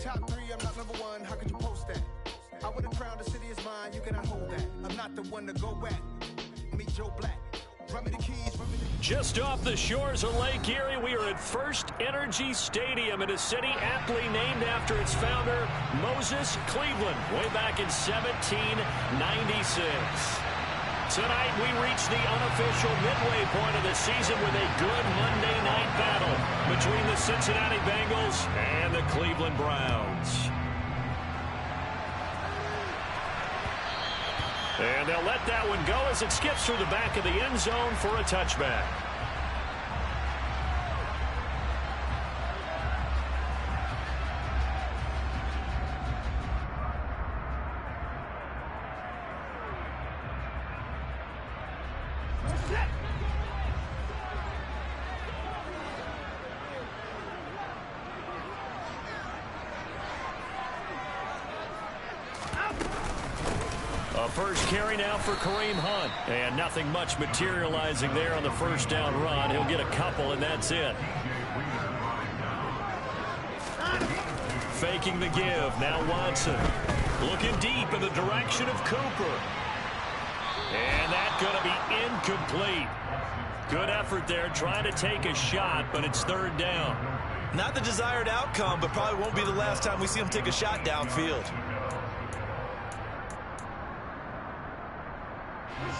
top 3, I'm not number 1. How could you post that? I would have crowned the city is mine. You cannot hold that. I'm not the one to go back. Meet Joe Black. Run me the keys. Just off the shores of Lake Erie, we are at First Energy Stadium in a city aptly named after its founder, Moses Cleveland, way back in 1796. Tonight, we reach the unofficial midway point of the season with a good Monday night battle between the Cincinnati Bengals and the Cleveland Browns. And they'll let that one go as it skips through the back of the end zone for a touchback. First carry now for Kareem Hunt. And nothing much materializing there on the first down run. He'll get a couple, and that's it. Faking the give. Now Watson. Looking deep in the direction of Cooper. And that's going to be incomplete. Good effort there, trying to take a shot, but it's third down. Not the desired outcome, but probably won't be the last time we see him take a shot downfield.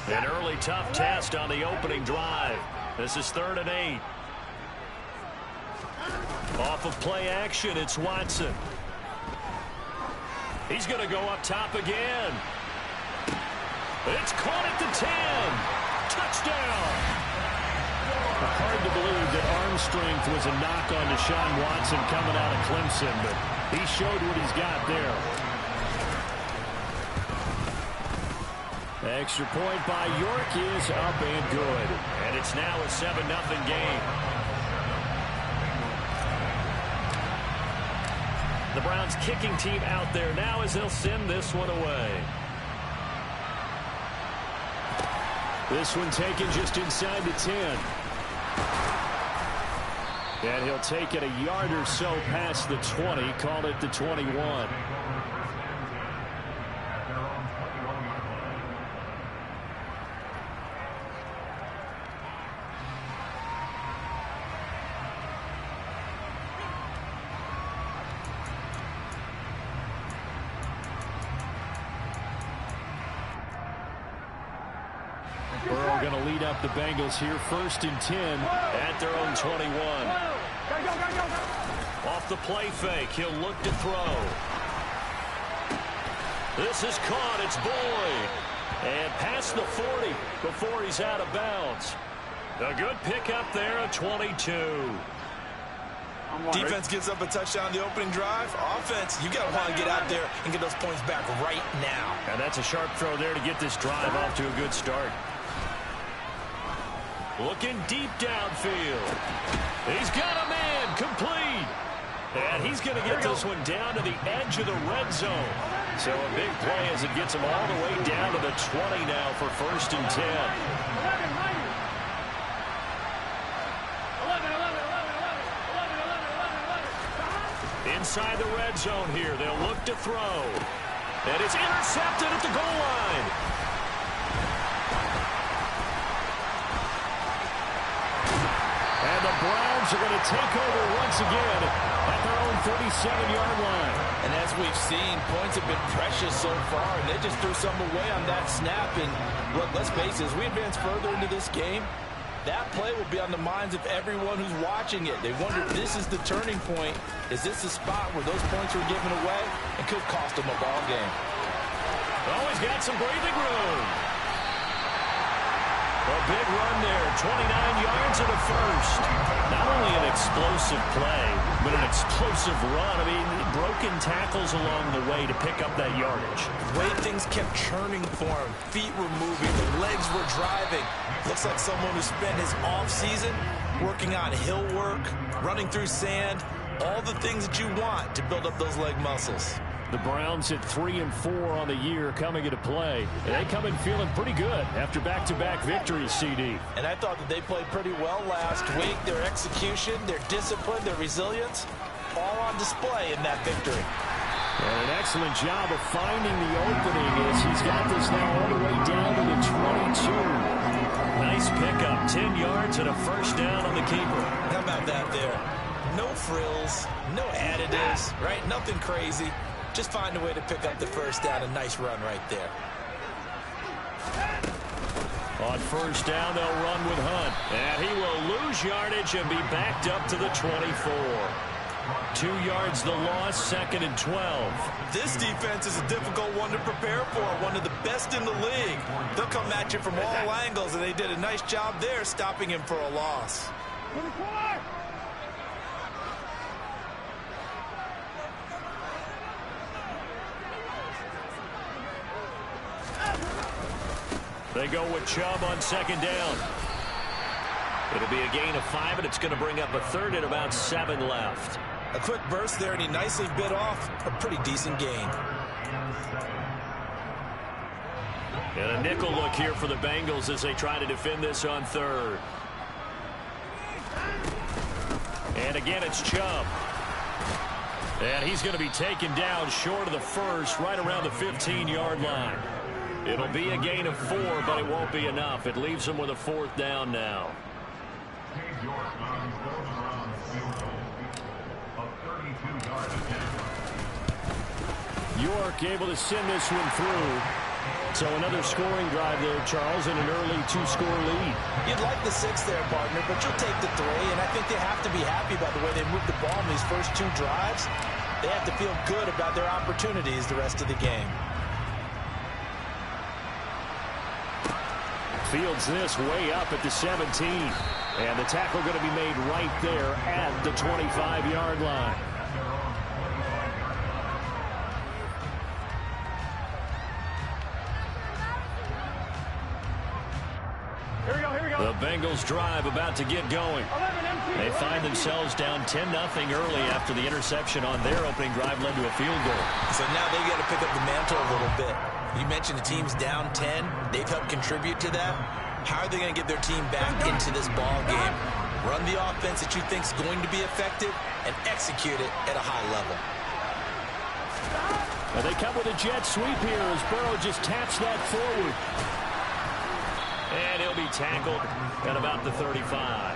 An early tough test on the opening drive. This is 3rd and 8. Off of play action, it's Watson. He's going to go up top again. It's caught at the 10. Touchdown. Hard to believe that arm strength was a knock on Deshaun Watson coming out of Clemson, but he showed what he's got there. Extra point by York is up and good. And it's now a 7-0 game. The Browns kicking team out there now as they'll send this one away. This one taken just inside the 10. And he'll take it a yard or so past the 20. Call it the 21. Burrow going to lead up the Bengals here, 1st and 10 at their own 21. Off the play fake, he'll look to throw. This is caught, it's Boyd. And past the 40 before he's out of bounds. A good pickup there, a 22. Defense gives up a touchdown the opening drive. Offense, you got to want to get out there and get those points back right now. And that's a sharp throw there to get this drive off to a good start. Looking deep downfield. He's got a man, complete. And he's going to get this one down to the edge of the red zone. So a big play as it gets him all the way down to the 20 now for 1st and 10. Inside the red zone here, they'll look to throw. And it's intercepted at the goal line. And the Browns are going to take over once again at their own 37-yard line. And as we've seen, points have been precious so far, and they just threw some away on that snap. And look, let's face it, as we advance further into this game, that play will be on the minds of everyone who's watching it. They wonder if this is the turning point. Is this the spot where those points were given away and could cost them a ball game? Always got some breathing room. A big run there, 29 yards and a first. Not only an explosive play, but an explosive run. I mean, broken tackles along the way to pick up that yardage. The way things kept churning for him, feet were moving, the legs were driving. Looks like someone who spent his offseason working on hill work, running through sand, all the things that you want to build up those leg muscles. The Browns at 3-4 on the year coming into play. They come in feeling pretty good after back-to-back victories, CD. And I thought that they played pretty well last week. Their execution, their discipline, their resilience, all on display in that victory. And an excellent job of finding the opening as he's got this now all the way down to the 22. Nice pickup, 10 yards and a first down on the keeper. How about that there? No frills, no additives, right? Nothing crazy. Just find a way to pick up the first down. A nice run right there. On first down, they'll run with Hunt. And he will lose yardage and be backed up to the 24. 2 yards the loss, 2nd and 12. This defense is a difficult one to prepare for, one of the best in the league. They'll come at you from all angles, and they did a nice job there stopping him for a loss. They go with Chubb on 2nd down. It'll be a gain of 5, and it's going to bring up a 3rd and about 7 left. A quick burst there, and he nicely bit off a pretty decent gain. And a nickel look here for the Bengals as they try to defend this on 3rd. And again, it's Chubb. And he's going to be taken down short of the first, right around the 15-yard line. It'll be a gain of 4, but it won't be enough. It leaves them with a 4th down now. York able to send this one through. So another scoring drive there, Charles, and an early 2-score lead. You'd like the 6 there, partner, but you'll take the 3, and I think they have to be happy about the way they moved the ball in these first 2 drives. They have to feel good about their opportunities the rest of the game. Fields this way up at the 17. And the tackle going to be made right there at the 25-yard line. The Bengals drive about to get going. They find themselves down 10-0 early after the interception on their opening drive led to a field goal. So now they've got to pick up the mantle a little bit. You mentioned the team's down 10. They've helped contribute to that. How are they going to get their team back into this ball game? Run the offense that you think is going to be effective and execute it at a high level. Well, they come with a jet sweep here as Burrow just taps that forward. And he'll be tackled at about the 35.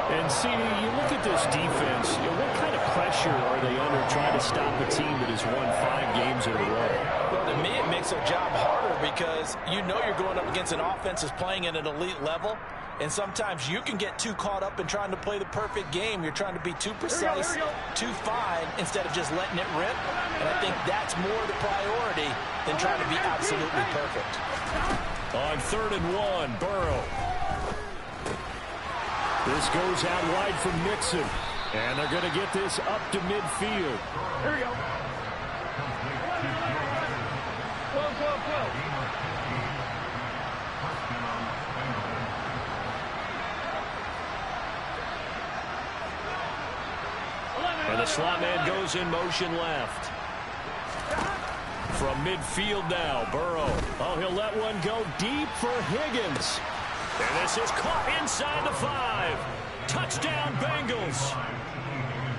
And, CD, you look at this defense, what kind of pressure are they under trying to stop a team that has won 5 games in a row? Well, to me, it makes their job harder because you know you're going up against an offense that's playing at an elite level. And sometimes you can get too caught up in trying to play the perfect game. You're trying to be too precise, too fine, instead of just letting it rip. And I think that's more the priority than trying to be absolutely perfect. On 3rd and 1, Burrow. This goes out wide from Mixon. And they're going to get this up to midfield. Here we go. And the slot man goes in motion left. From midfield now, Burrow. Oh, he'll let one go deep for Higgins. And this is caught inside the 5. Touchdown, Bengals.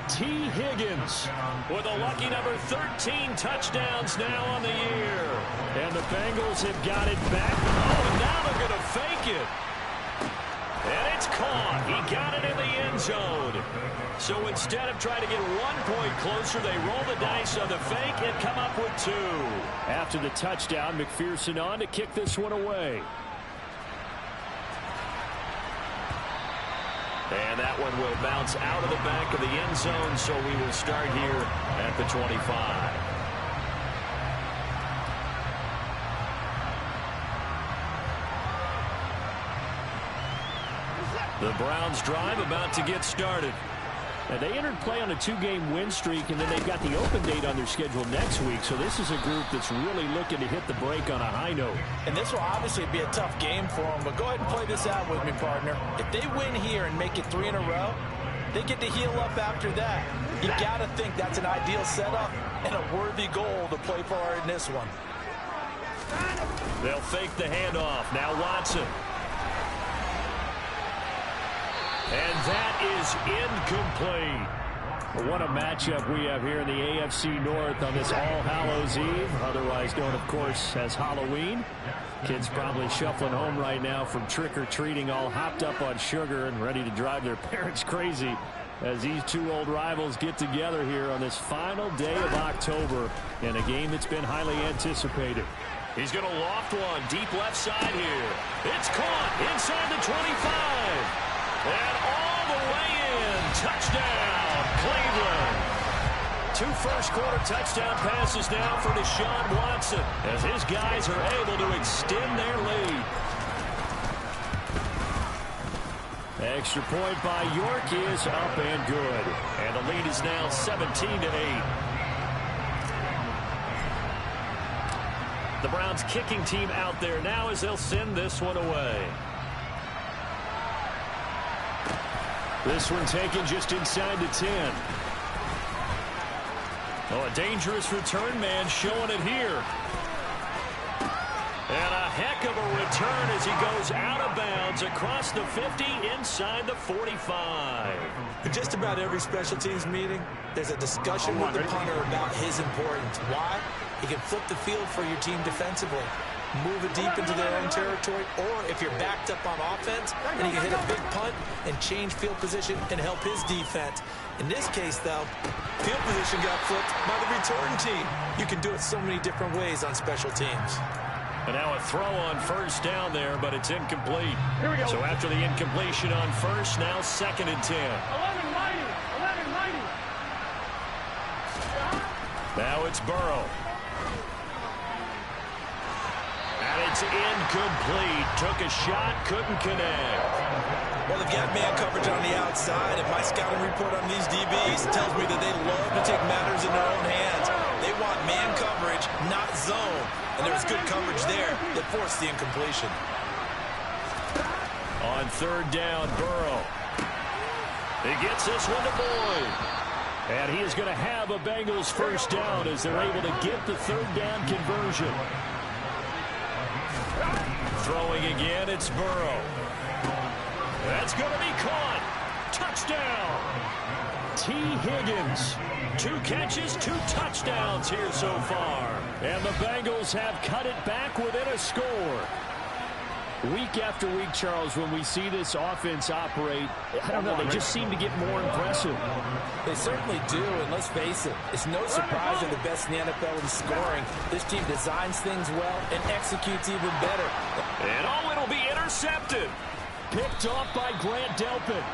T. Higgins with a lucky number 13 touchdowns now on the year. And the Bengals have got it back. Oh, and now they're going to fake it. And it's caught. He got it in the end zone. So instead of trying to get 1 point closer, they roll the dice on the fake and come up with 2. After the touchdown, McPherson on to kick this one away. And that one will bounce out of the back of the end zone, so we will start here at the 25. The Browns drive about to get started. And they entered play on a 2-game win streak, and then they've got the open date on their schedule next week. So this is a group that's really looking to hit the break on a high note. And this will obviously be a tough game for them, but go ahead and play this out with me, partner. If they win here and make it 3 in a row, they get to heal up after that. You got to think that's an ideal setup and a worthy goal to play for in this one. They'll fake the handoff. Now Watson. And that is incomplete. What a matchup we have here in the AFC North on this All Hallows Eve, otherwise known, of course, as Halloween. Kids probably shuffling home right now from trick-or-treating, all hopped up on sugar and ready to drive their parents crazy as these two old rivals get together here on this final day of October in a game that's been highly anticipated. He's going to loft one deep left side here. It's caught inside the 25. And all the way in. Touchdown, Cleveland. 2 first-quarter touchdown passes now for Deshaun Watson as his guys are able to extend their lead. Extra point by York is up and good. And the lead is now 17-8. The Browns kicking team out there now as they'll send this one away. This one taken just inside the 10. Oh, a dangerous return man showing it here. And a heck of a return as he goes out of bounds across the 50 inside the 45. In just about every special teams meeting, there's a discussion with the punter about his importance. Why? He can flip the field for your team defensively, move it deep into their own territory, or if you're backed up on offense, and he can hit a big punt and change field position and help his defense. In this case, though, field position got flipped by the return team. You can do it so many different ways on special teams. And now a throw on first down there, but it's incomplete. Here we go. So after the incompletion on first, now 2nd and 10. 11-90. Now it's Burrow. And it's incomplete. Took a shot, couldn't connect. Well, they've got man coverage on the outside, and my scouting report on these DBs tells me that they love to take matters in their own hands. They want man coverage, not zone. And there was good coverage there that forced the incompletion. On 3rd down, Burrow. He gets this one to Boyd. And he is going to have a Bengals first down as they're able to get the 3rd down conversion. Throwing again, it's Burrow. That's going to be caught. Touchdown. T. Higgins. 2 catches, 2 touchdowns here so far. And the Bengals have cut it back within a score. Week after week, Charles, when we see this offense operate, I don't know, they just seem to get more impressive. They certainly do, and let's face it, it's no surprise they're the best in the NFL in scoring. This team designs things well and executes even better. And oh, it'll be intercepted. Picked off by Grant Delpit.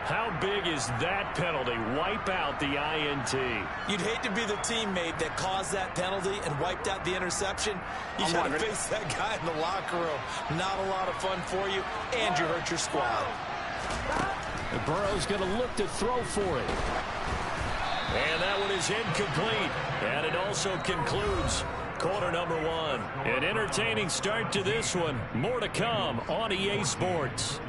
How big is that penalty? Wipe out the INT. You'd hate to be the teammate that caused that penalty and wiped out the interception. You got to face that guy in the locker room. Not a lot of fun for you, and you hurt your squad. And Burrow's going to look to throw for it. And that one is incomplete. And it also concludes quarter number 1. An entertaining start to this one. More to come on EA Sports.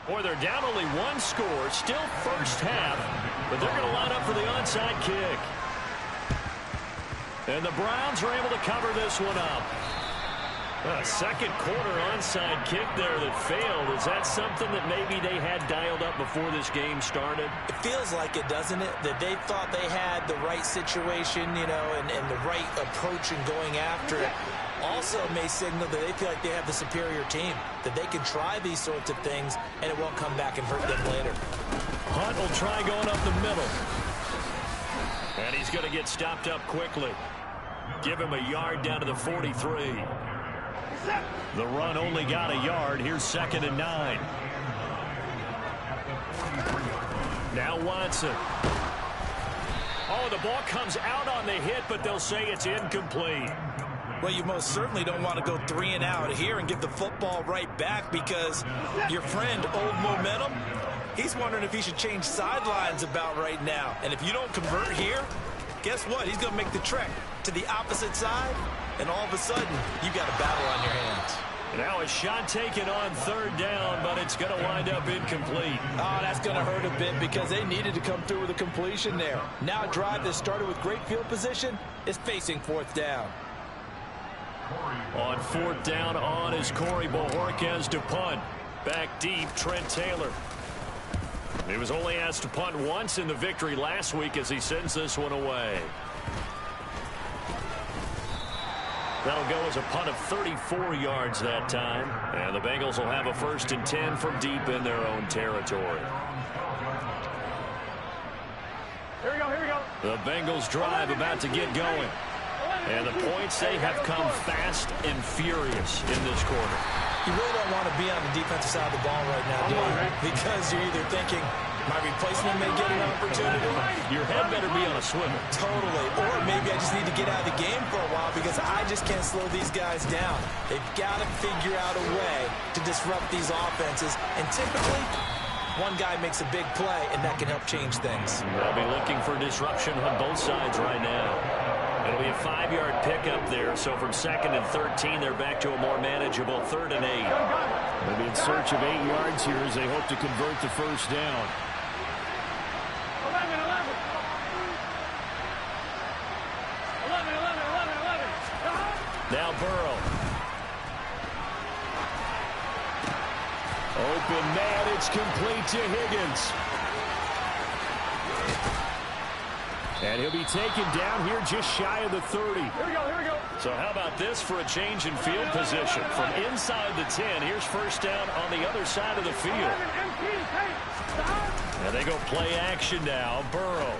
Boy, they're down only 1 score, still first half, but they're going to line up for the onside kick. And the Browns are able to cover this one up. A 2nd quarter onside kick there that failed. Is that something that maybe they had dialed up before this game started? It feels like it, doesn't it? That they thought they had the right situation, you know, and the right approach in going after it. Also may signal that they feel like they have the superior team, that they can try these sorts of things, and it won't come back and hurt them later. Hunt will try going up the middle. And he's going to get stopped up quickly. Give him a yard down to the 43. The run only got a yard. Here's 2nd and 9. Now Watson. Oh, the ball comes out on the hit, but they'll say it's incomplete. Well, you most certainly don't want to go 3 and out here and get the football right back because your friend, Old Momentum, he's wondering if he should change sidelines about right now. And if you don't convert here, guess what? He's going to make the trek to the opposite side, and all of a sudden, you got a battle on your hands. Now a shot taken on 3rd down, but it's going to wind up incomplete. Oh, that's going to hurt a bit because they needed to come through with a completion there. Now a drive that started with great field position is facing 4th down. On fourth down on is Corey Bojorquez to punt. Back deep, Trent Taylor. He was only asked to punt once in the victory last week as he sends this one away. That'll go as a punt of 34 yards that time. And the Bengals will have a 1st and 10 from deep in their own territory. Here we go, here we go. The Bengals drive about to get going. And the points, they have come fast and furious in this quarter. You really don't want to be on the defensive side of the ball right now, do you? Because you're either thinking, my replacement may get an opportunity. Your head better be on a swivel. Totally. Or maybe I just need to get out of the game for a while because I just can't slow these guys down. They've got to figure out a way to disrupt these offenses. And typically, one guy makes a big play, and that can help change things. They'll be looking for disruption on both sides right now. It'll be a 5-yard pickup there. So from 2nd and 13, they're back to a more manageable 3rd and 8. They'll be in search of 8 yards here as they hope to convert the first down. 11. Now Burrow. Open man, it's complete to Higgins. And he'll be taken down here just shy of the 30. Here we go. So how about this for a change in field position? From inside the 10, here's first down on the other side of the field. And they go play action now, Burrow.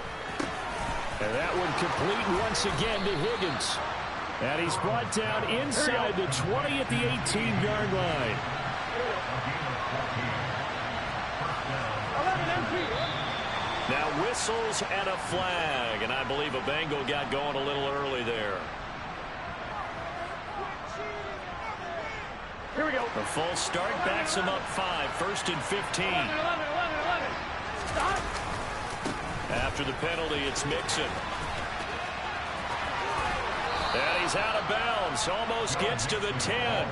And that one complete once again to Higgins. And he's brought down inside the 20 at the 18-yard line. 11 empty. Now whistles and a flag, and I believe a Bengal got going a little early there. Here we go. The false start backs him up 5, 1st and 15. 11. Stop. After the penalty, it's Mixon. And he's out of bounds, almost gets to the 10.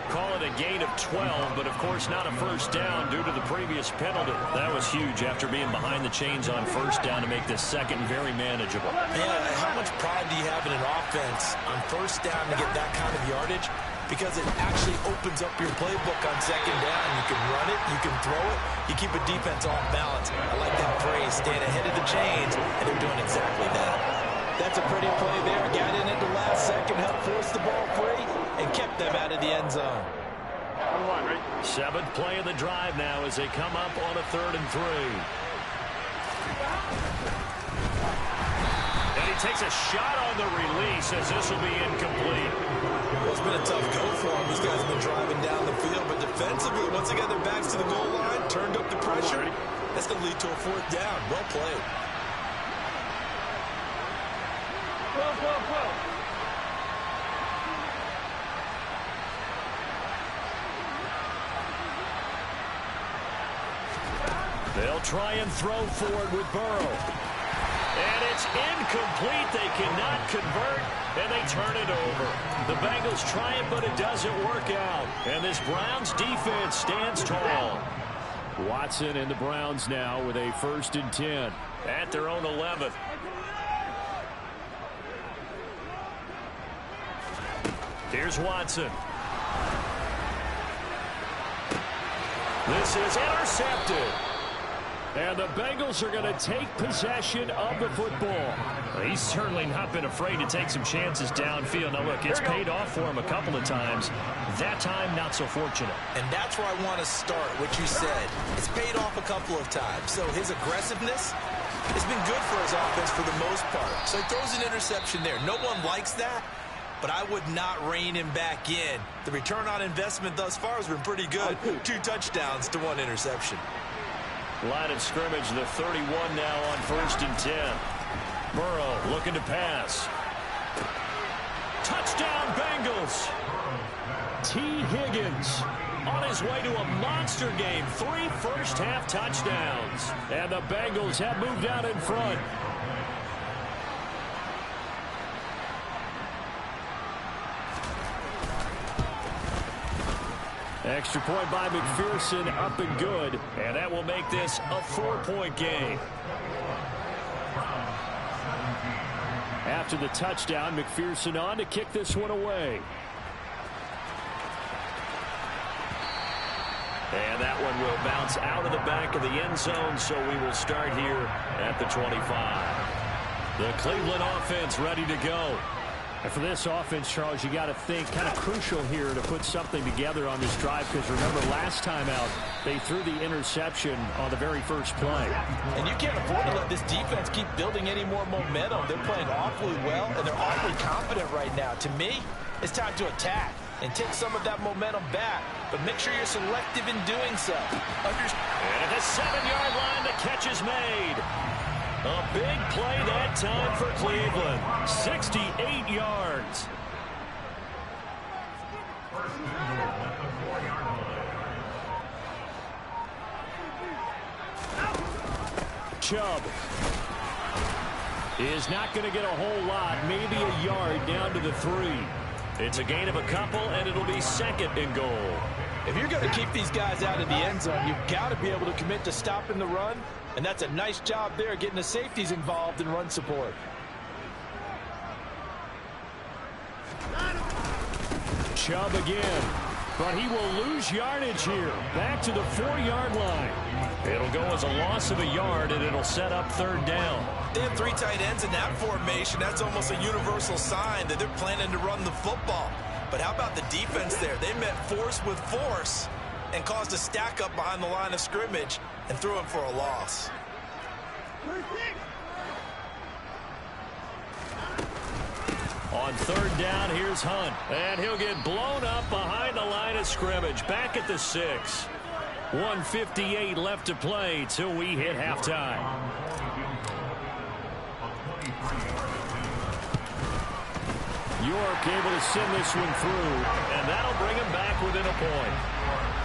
Call it a gain of 12, but of course not a first down due to the previous penalty. That was huge after being behind the chains on first down to make this second very manageable. Man, how much pride do you have in an offense on first down to get that kind of yardage? Because it actually opens up your playbook on second down. You can run it, you can throw it, you keep a defense off balance. I like that phrase, staying ahead of the chains, and they're doing exactly that. That's a pretty play there. Got in at the last second, helped force the ball free, and kept them out of the end zone. 7th play of the drive now as they come up on a 3rd and 3. And he takes a shot on the release as this will be incomplete. Well, it's been a tough go for them. These guys have been driving down the field, but defensively, once they got their backs to the goal line, turned up the pressure, that's going to lead to a 4th down. Well played. 12. They'll try and throw forward with Burrow. And it's incomplete. They cannot convert, and they turn it over. The Bengals try it, but it doesn't work out. And this Browns defense stands tall. Watson and the Browns now with a 1st and 10. At their own 11. Here's Watson. This is intercepted. And the Bengals are going to take possession of the football. He's certainly not been afraid to take some chances downfield. Now, look, it's paid off for him a couple of times. That time, not so fortunate. And that's where I want to start, what you said. It's paid off a couple of times. So his aggressiveness has been good for his offense for the most part. So he throws an interception there. No one likes that, but I would not rein him back in. The return on investment thus far has been pretty good. 2 touchdowns to 1 interception. Line of scrimmage, the 31 now on 1st and 10. Burrow looking to pass. Touchdown, Bengals. T. Higgins on his way to a monster game. 3 first-half touchdowns. And the Bengals have moved out in front. Extra point by McPherson, up and good. And that will make this a 4-point game. After the touchdown, McPherson on to kick this one away. And that one will bounce out of the back of the end zone, so we will start here at the 25. The Cleveland offense ready to go. And for this offense, Charles, you got to think kind of crucial here to put something together on this drive, because remember last time out they threw the interception on the very first play. And you can't afford to let this defense keep building any more momentum. They're playing awfully well, and they're awfully confident right now. To me, it's time to attack and take some of that momentum back, but make sure you're selective in doing so. And at the 7-yard line, the catch is made. A big play that time for Cleveland. 68 yards. Chubb is not going to get a whole lot, maybe a yard down to the 3. It's a gain of a couple, and it'll be 2nd and goal. If you're going to keep these guys out of the end zone, you've got to be able to commit to stopping the run, and that's a nice job there getting the safeties involved in run support. Chubb again, but he will lose yardage here. Back to the 4-yard line. It'll go as a loss of a yard, and it'll set up 3rd down. They have 3 tight ends in that formation. That's almost a universal sign that they're planning to run the football. But how about the defense there? They met force with force and caused a stack up behind the line of scrimmage and threw him for a loss. On 3rd down, here's Hunt. And he'll get blown up behind the line of scrimmage. Back at the 6. 1:58 left to play till we hit halftime. York able to send this one through, and that'll bring him back within a point.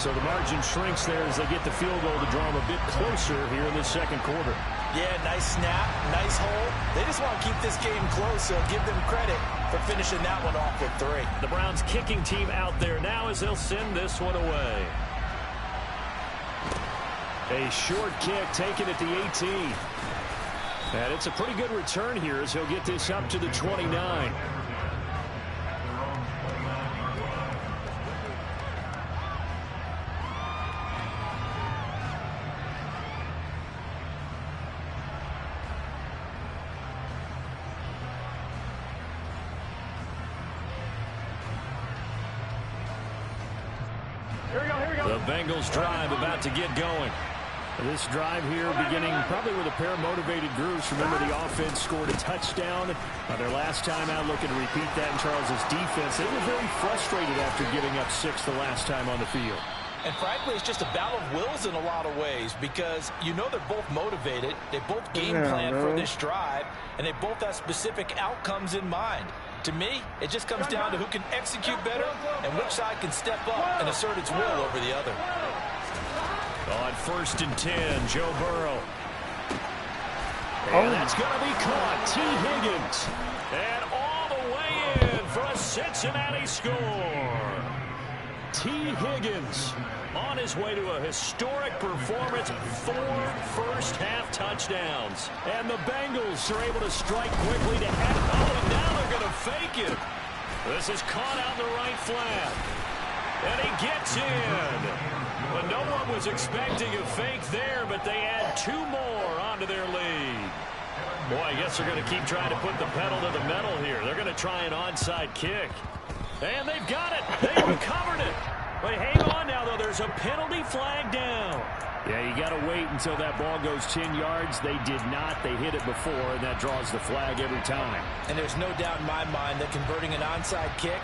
So the margin shrinks there as they get the field goal to draw them a bit closer here in the 2nd quarter. Yeah, nice snap, nice hole. They just want to keep this game close, so give them credit for finishing that one off with 3. The Browns kicking team out there now as they'll send this one away. A short kick taken at the 18. And it's a pretty good return here as he'll get this up to the 29. The Bengals drive about to get going. This drive here beginning probably with a pair of motivated groups. Remember, the offense scored a touchdown their last time out, looking to repeat that in Charles's defense. They were very frustrated after giving up 6 the last time on the field. And frankly, it's just a battle of wills in a lot of ways, because you know they're both motivated, they both game plan for this drive, and they both have specific outcomes in mind. To me, it just comes down to who can execute better and which side can step up and assert its will over the other. On 1st and 10, Joe Burrow. And that's going to be caught. T. Higgins. And all the way in for a Cincinnati score. T. Higgins on his way to a historic performance. 4 first-half touchdowns. And the Bengals are able to strike quickly to add. Oh, and now they're going to fake it. This is caught out in the right flat. And he gets in. But no one was expecting a fake there, but they add 2 more onto their lead. Boy, I guess they're going to keep trying to put the pedal to the metal here. They're going to try an onside kick. And they've got it. They recovered it. But hang on now, though. There's a penalty flag down. Yeah, you got to wait until that ball goes 10 yards. They did not. They hit it before, and that draws the flag every time. And there's no doubt in my mind that converting an onside kick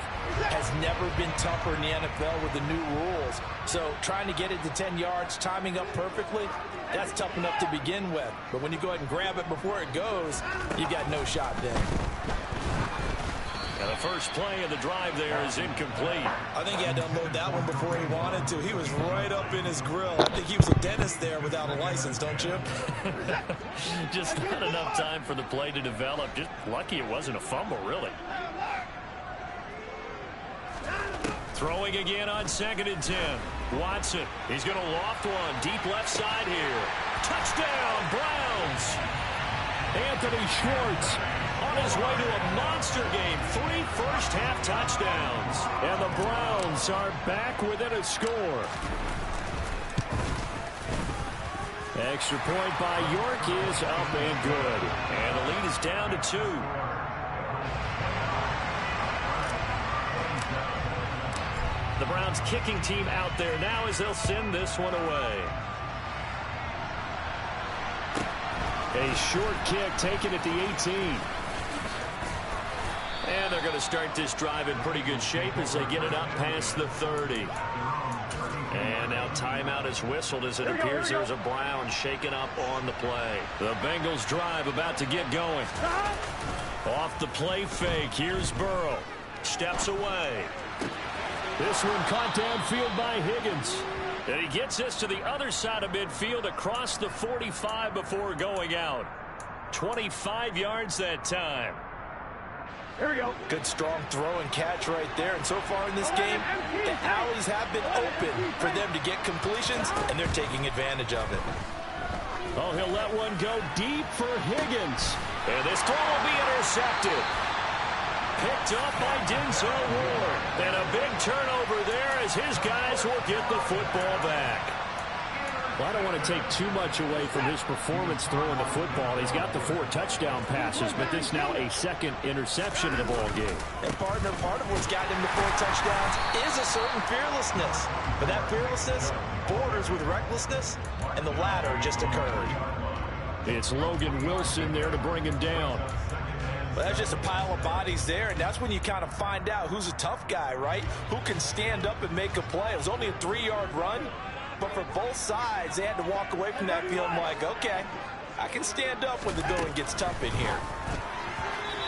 has never been tougher in the NFL with the new rules. So trying to get it to 10 yards, timing up perfectly, that's tough enough to begin with. But when you go ahead and grab it before it goes, you got no shot then. And the first play of the drive there is incomplete. I think he had to unload that one before he wanted to. He was right up in his grill. I think he was a dentist there without a license, don't you? Just not enough time for the play to develop. Just lucky it wasn't a fumble, really. Throwing again on 2nd and 10. Watson. He's going to loft one. Deep left side here. Touchdown, Browns. Anthony Schwartz on his way to a monster game. 3 first-half touchdowns. And the Browns are back within a score. Extra point by York is up and good. And the lead is down to 2. The Browns kicking team out there now as they'll send this one away. A short kick taken at the 18. And they're going to start this drive in pretty good shape as they get it up past the 30. And now timeout is whistled as it appears there's a Brown shaken up on the play. The Bengals drive about to get going. Off the play fake, here's Burrow. Steps away. This one caught downfield by Higgins. And he gets this to the other side of midfield across the 45 before going out. 25 yards that time. Here we go. Good strong throw and catch right there. And so far in this game, the alleys have been open for them to get completions, and they're taking advantage of it. Oh, he'll let one go deep for Higgins. And this throw will be intercepted. Picked up by Denzel Ward. And a big turnover there as his guys will get the football back. Well, I don't want to take too much away from his performance throwing the football. He's got the 4 touchdown passes, but this now a second interception in the ball game. And partner, part of what's gotten him to 4 touchdowns is a certain fearlessness. But that fearlessness borders with recklessness, and the latter just occurred. It's Logan Wilson there to bring him down. Well, that's just a pile of bodies there, and that's when you kind of find out who's a tough guy, right? Who can stand up and make a play. It was only a 3-yard run, but for both sides, they had to walk away from that feeling like, okay, I can stand up when the going gets tough in here.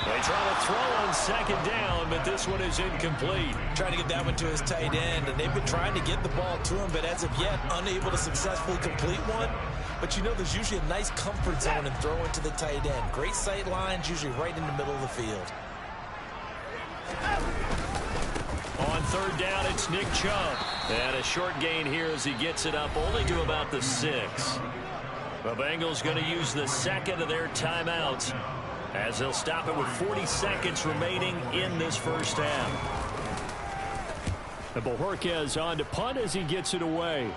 They try to throw on second down, but this one is incomplete. Trying to get that one to his tight end, and they've been trying to get the ball to him, but as of yet, unable to successfully complete one. But you know there's usually a nice comfort zone in throwing to the tight end. Great sight lines, usually right in the middle of the field. On third down, it's Nick Chubb. And a short gain here as he gets it up only to about the 6. The Bengals going to use the second of their timeouts as they'll stop it with 40 seconds remaining in this first half. And Bojorquez on to punt as he gets it away.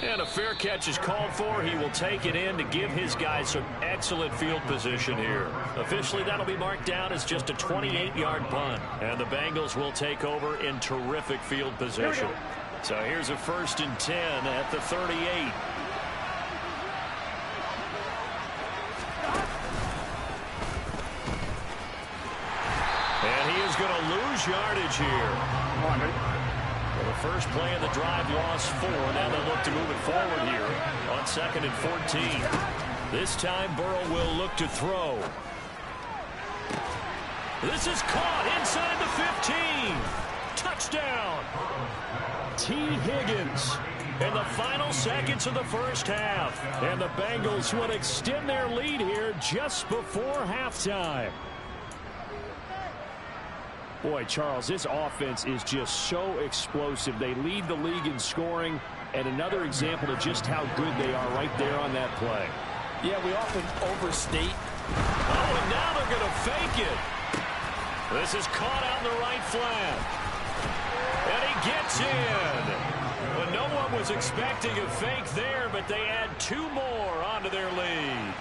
And a fair catch is called for. He will take it in to give his guys some excellent field position here. Officially, that'll be marked down as just a 28-yard punt. And the Bengals will take over in terrific field position. So here's a 1st and 10 at the 38. And he is going to lose yardage here. The first play of the drive lost 4. Now they'll look to move it forward here on 2nd and 14. This time Burrow will look to throw. This is caught inside the 15. Touchdown. T. Higgins in the final seconds of the first half. And the Bengals will extend their lead here just before halftime. Boy, Charles, this offense is just so explosive. They lead the league in scoring, and another example of just how good they are right there on that play. Yeah, we often overstate. Oh, and now they're going to fake it. This is caught out in the right flat. And he gets in. Well, no one was expecting a fake there, but they add 2 more onto their lead.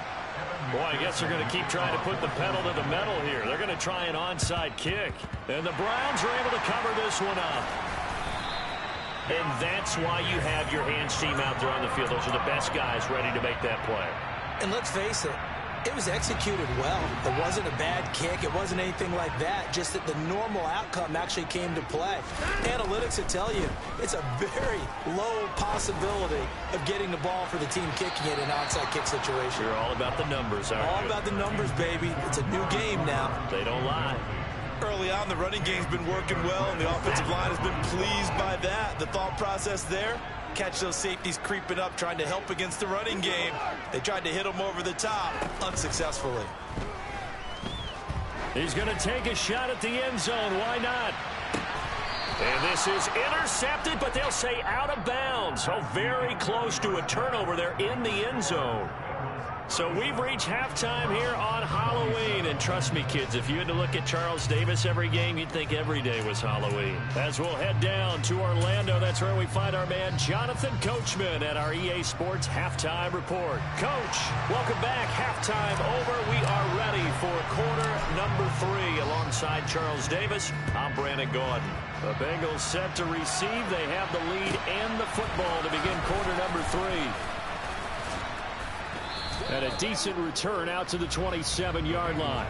Boy, I guess they're going to keep trying to put the pedal to the metal here. They're going to try an onside kick. And the Browns are able to cover this one up. And that's why you have your hands team out there on the field. Those are the best guys ready to make that play. And let's face it, it was executed well. It wasn't a bad kick. It wasn't anything like that. Just that the normal outcome actually came to play. Analytics will tell you it's a very low possibility of getting the ball for the team kicking it in an onside kick situation. You're all about the numbers, aren't you? All about the numbers, baby. It's a new game now. They don't lie. Early on, the running game's been working well, and the offensive line has been pleased by that. The thought process there, catch those safeties creeping up, trying to help against the running game. They tried to hit them over the top, unsuccessfully. He's going to take a shot at the end zone. Why not? And this is intercepted, but they'll say out of bounds. So very close to a turnover there in the end zone. So we've reached halftime here on Halloween. And trust me, kids, if you had to look at Charles Davis every game, you'd think every day was Halloween. As we'll head down to Orlando, that's where we find our man Jonathan Coachman at our EA Sports Halftime Report. Coach, welcome back. Halftime over. We are ready for quarter number 3. Alongside Charles Davis, I'm Brandon Gordon. The Bengals set to receive. They have the lead and the football to begin quarter number 3. And a decent return out to the 27-yard line.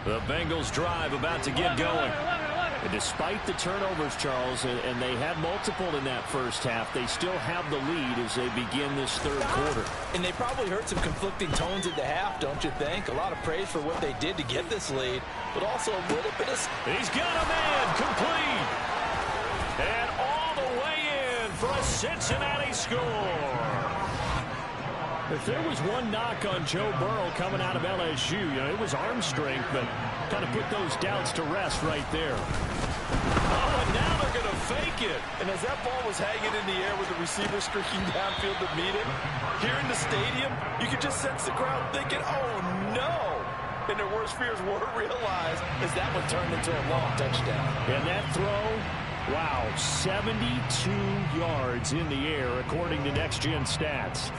The Bengals drive about to get going. And despite the turnovers, Charles, and they had multiple in that first half, they still have the lead as they begin this third quarter. And they probably heard some conflicting tones at the half, don't you think? A lot of praise for what they did to get this lead, but also a little bit of... He's got a man complete. And all the way in for a Cincinnati score. If there was one knock on Joe Burrow coming out of LSU, it was arm strength, but kind of put those doubts to rest right there. Oh, and now they're going to fake it. And as that ball was hanging in the air with the receiver streaking downfield to meet him, here in the stadium, you could just sense the crowd thinking, oh, no. And their worst fears were realized as that one turned into a long touchdown. And that throw, wow, 72 yards in the air, according to Next Gen Stats.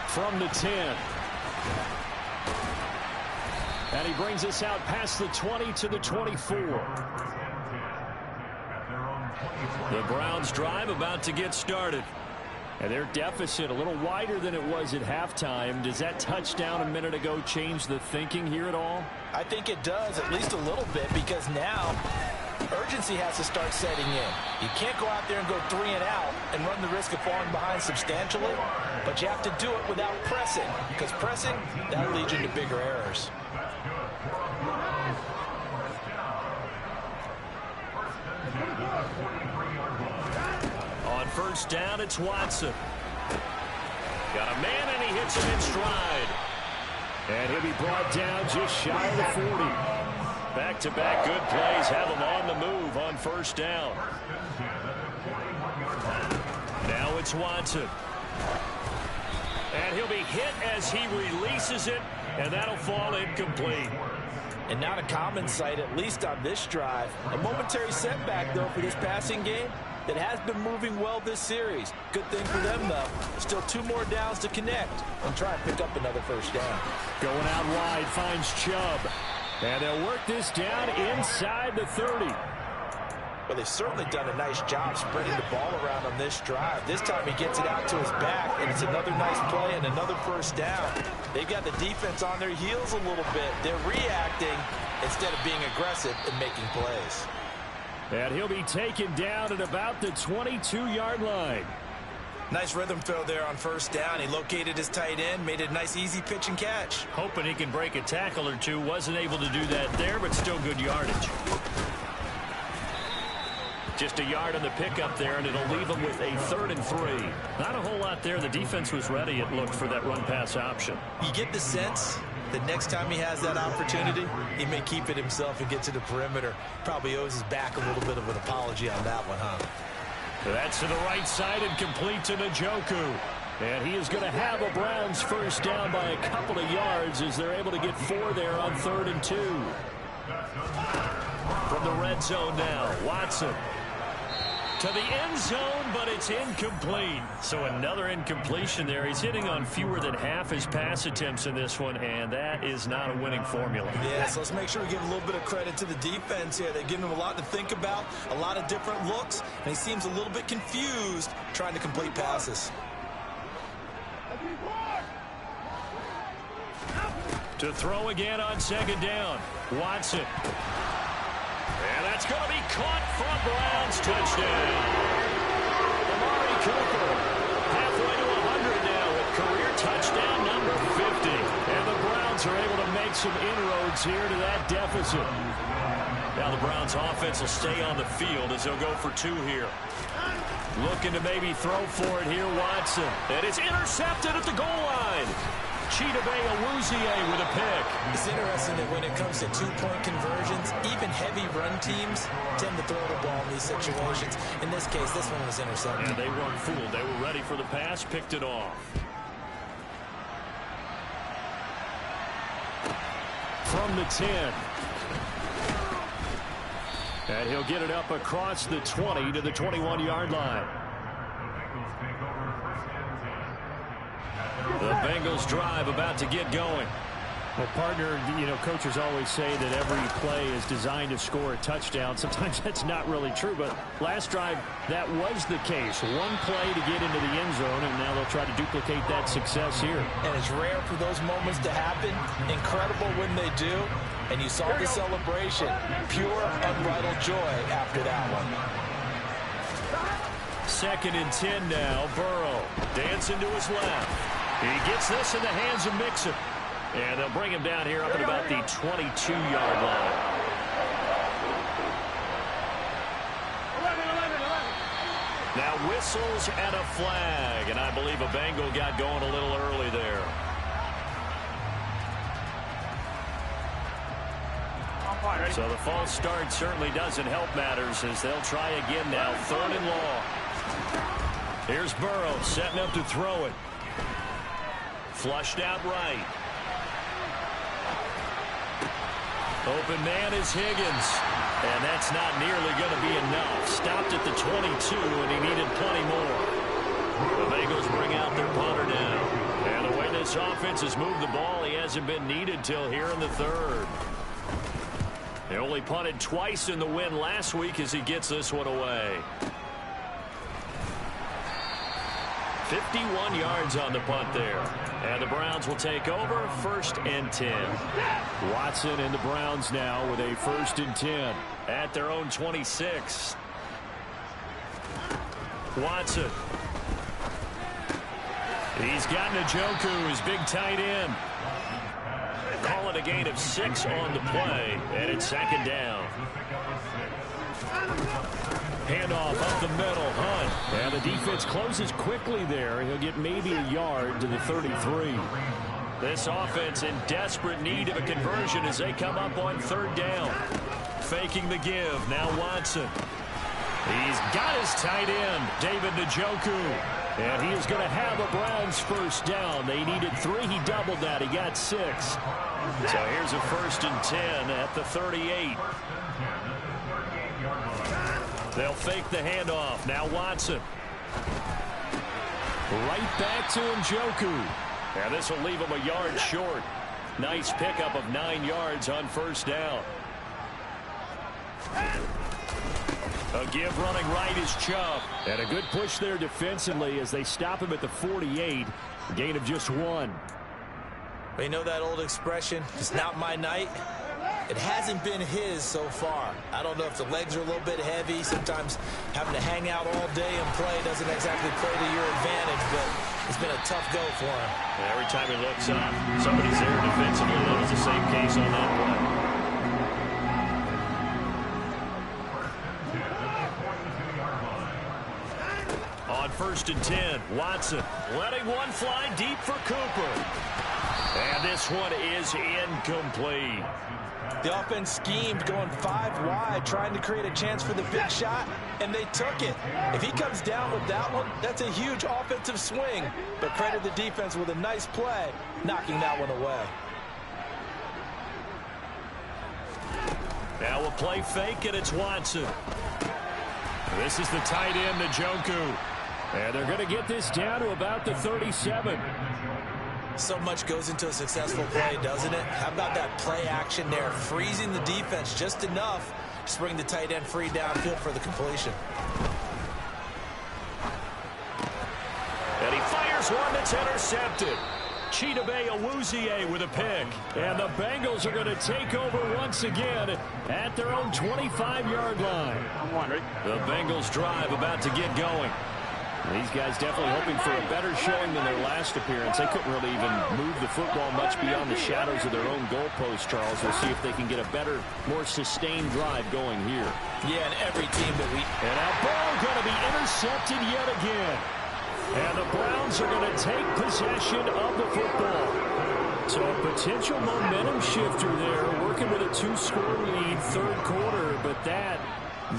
From the 10. And he brings us out past the 20 to the 24. The Browns drive about to get started. And their deficit a little wider than it was at halftime. Does that touchdown a minute ago change the thinking here at all? I think it does, at least a little bit, because now urgency has to start setting in. You can't go out there and go 3 and out and run the risk of falling behind substantially, but you have to do it without pressing, because pressing, that'll lead you to bigger errors. On first down, it's Watson. Got a man, and he hits him in stride. And he'll be brought down just shy of the 40. Back-to-back good plays have him on the move on first down. Now it's Watson. And he'll be hit as he releases it, and that'll fall incomplete. And not a common sight, at least on this drive. A momentary setback, though, for this passing game that has been moving well this series. Good thing for them, though. Still 2 more downs to connect and try and pick up another first down. Going out wide, finds Chubb. And they'll work this down inside the 30. Well, they've certainly done a nice job spreading the ball around on this drive. This time he gets it out to his back, and it's another nice play and another first down. They've got the defense on their heels a little bit. They're reacting instead of being aggressive and making plays. And he'll be taken down at about the 22-yard line. Nice rhythm throw there on first down. He located his tight end, made it a nice easy pitch and catch. Hoping he can break a tackle or two. Wasn't able to do that there, but still good yardage. Just a yard on the pickup there, and it'll leave him with a 3rd and 3. Not a whole lot there. The defense was ready, it looked, for that run-pass option. You get the sense that next time he has that opportunity, he may keep it himself and get to the perimeter. Probably owes his back a little bit of an apology on that one, huh? That's to the right side and complete to Njoku. And he is going to have a Browns first down by a couple of yards as they're able to get 4 there on 3rd and 2. From the red zone now, Watson. To the end zone, but it's incomplete. So another incompletion there. He's hitting on fewer than half his pass attempts in this one, and that is not a winning formula. Yeah, so let's make sure we give a little bit of credit to the defense here. They've given him a lot to think about, a lot of different looks, and he seems a little bit confused trying to complete passes. To throw again on 2nd down, Watson. And that's going to be caught from Browns. Touchdown. Amari Cooper halfway to 100 now with career touchdown number 50. And the Browns are able to make some inroads here to that deficit. Now the Browns offense will stay on the field as they'll go for 2 here. Looking to maybe throw for it here, Watson. And it's intercepted at the goal line. Chidobe with a pick. It's interesting that when it comes to two-point conversions, even heavy run teams tend to throw the ball in these situations. In this case, this one was intercepted. And they weren't fooled. They were ready for the pass, picked it off. From the 10. And he'll get it up across the 20 to the 21-yard line. The Bengals drive about to get going. Well, partner, coaches always say that every play is designed to score a touchdown. Sometimes that's not really true, but last drive, that was the case. One play to get into the end zone, and now they'll try to duplicate that success here. And it's rare for those moments to happen. Incredible when they do. And you saw the celebration. Pure, unbridled joy after that one. 2nd and 10 now. Burrow dancing to his left. He gets this in the hands of Mixon. And they'll bring him down here up at about the 22-yard line. Now whistles and a flag. And I believe a Bengal got going a little early there. So the false start certainly doesn't help matters as they'll try again now. 3rd and long. Here's Burrow setting up to throw it. Flushed out right. Open man is Higgins. And that's not nearly going to be enough. Stopped at the 22, and he needed plenty more. The Bengals bring out their punter now. And the way this offense has moved the ball, he hasn't been needed till here in the 3rd. They only punted twice in the win last week as he gets this one away. 51 yards on the punt there. And the Browns will take over 1st and 10. Watson and the Browns now with a 1st and 10. At their own 26. Watson. He's got Njoku, his big tight end. Call it a gain of 6 on the play, and it's 2nd down. Handoff up the middle, Hunt. And the defense closes quickly there. He'll get maybe a yard to the 33. This offense in desperate need of a conversion as they come up on 3rd down. Faking the give, now Watson. He's got his tight end, David Njoku. And he is going to have a Browns 1st down. They needed 3. He doubled that. He got 6. So here's a 1st and 10 at the 38. They'll fake the handoff. Now Watson. Right back to Njoku. And this will leave him a yard short. Nice pickup of 9 yards on 1st down. A give running right is Chubb. And a good push there defensively as they stop him at the 48. A gain of just 1. You know that old expression, it's not my night? It hasn't been his so far. I don't know if the legs are a little bit heavy. Sometimes having to hang out all day and play doesn't exactly play to your advantage, but it's been a tough go for him. And every time he looks up, somebody's there defensively. That was the same case on that play. On 1st and 10, Watson letting one fly deep for Cooper. And this one is incomplete. The offense schemed going 5 wide, trying to create a chance for the big shot, and they took it. If he comes down with that one, that's a huge offensive swing. But credit the defense with a nice play, knocking that one away. Now a play fake, and it's Watson. This is the tight end, Njoku. And they're going to get this down to about the 37. So much goes into a successful play, doesn't it? How about that play action there, freezing the defense just enough to bring the tight end free downfield for the completion. And he fires one that's intercepted. Chidobe with a pick. And the Bengals are going to take over once again at their own 25-yard line. The Bengals drive about to get going. These guys definitely hoping for a better showing than their last appearance. They couldn't really even move the football much beyond the shadows of their own goalpost, Charles. We'll see if they can get a better, more sustained drive going here. Yeah, and every team that we... And that ball going to be intercepted yet again. And the Browns are going to take possession of the football. So a potential momentum shifter there, working with a 2-score lead, third quarter, but that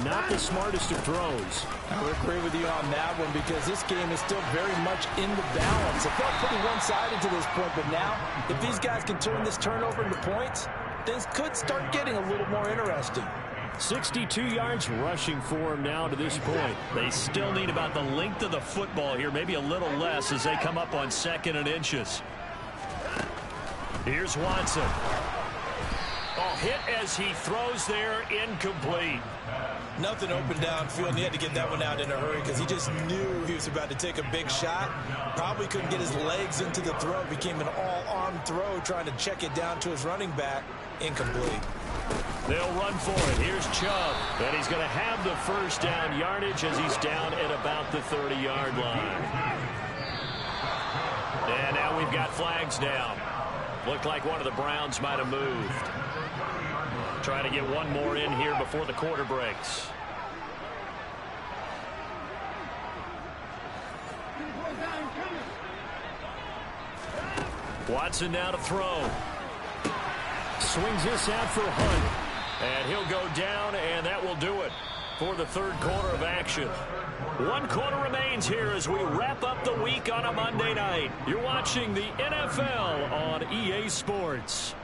not the smartest of throws. I would agree with you on that one because this game is still very much in the balance. It felt pretty one-sided to this point, but now if these guys can turn this turnover into points, things could start getting a little more interesting. 62 yards rushing for him now to this point. They still need about the length of the football here, maybe a little less as they come up on 2nd and inches. Here's Watson. Oh, hit as he throws there, incomplete. Nothing open downfield, and he had to get that one out in a hurry because he just knew he was about to take a big shot. Probably couldn't get his legs into the throw. Became an all-arm throw trying to check it down to his running back. Incomplete. They'll run for it. Here's Chubb. And he's going to have the first down yardage as he's down at about the 30-yard line. And now we've got flags down. Looked like one of the Browns might have moved. Trying to get one more in here before the quarter breaks. Watson now to throw. Swings this out for Hunt. And he'll go down, and that will do it for the third quarter of action. 1 quarter remains here as we wrap up the week on a Monday night. You're watching the NFL on EA Sports.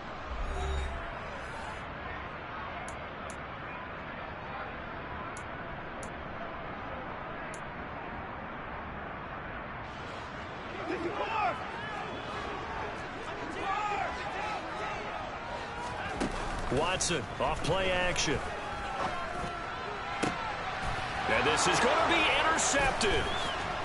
Watson off play action. And this is going to be intercepted.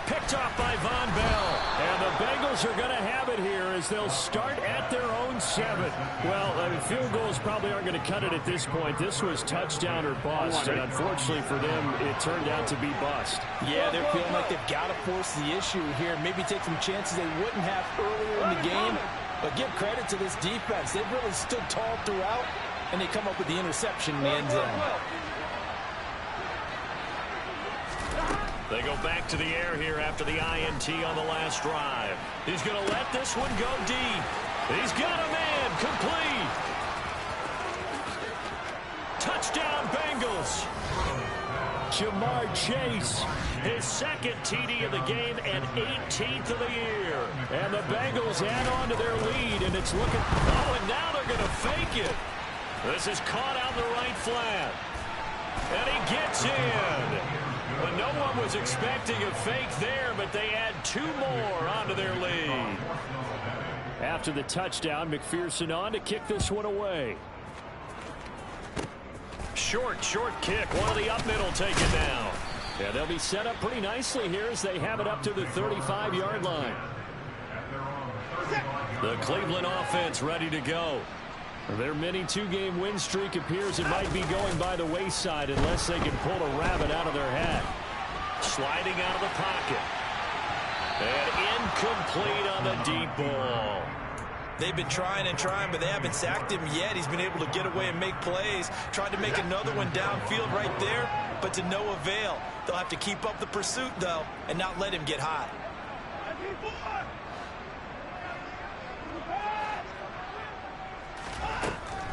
Picked off by Von Bell. And the Bengals are going to have it here as they'll start at their own 7. Well, field goals probably aren't going to cut it at this point. This was touchdown or bust, and unfortunately for them, it turned out to be bust. Yeah, they're feeling like they've got to force the issue here. Maybe take some chances they wouldn't have earlier in the game. But give credit to this defense. They've really stood tall throughout, and they come up with the interception in the end zone. They go back to the air here after the INT on the last drive. He's going to let this one go deep. He's got a man complete. Touchdown, Bengals. Jamar Chase. His second TD of the game and 18th of the year. And the Bengals add on to their lead, and it's looking... Oh, and now they're going to fake it. This is caught out in the right flat. And he gets in. But no one was expecting a fake there, but they add 2 more onto their lead. After the touchdown, McPherson on to kick this one away. Short kick. One of the up middle taken now. Yeah, they'll be set up pretty nicely here as they have it up to the 35-yard line. The Cleveland offense ready to go. Their mini 2-game win streak appears it might be going by the wayside unless they can pull a rabbit out of their hat. Sliding out of the pocket. And incomplete on the deep ball. They've been trying and trying, but they haven't sacked him yet. He's been able to get away and make plays. Tried to make another one downfield right there, but to no avail. They'll have to keep up the pursuit, though, and not let him get hot.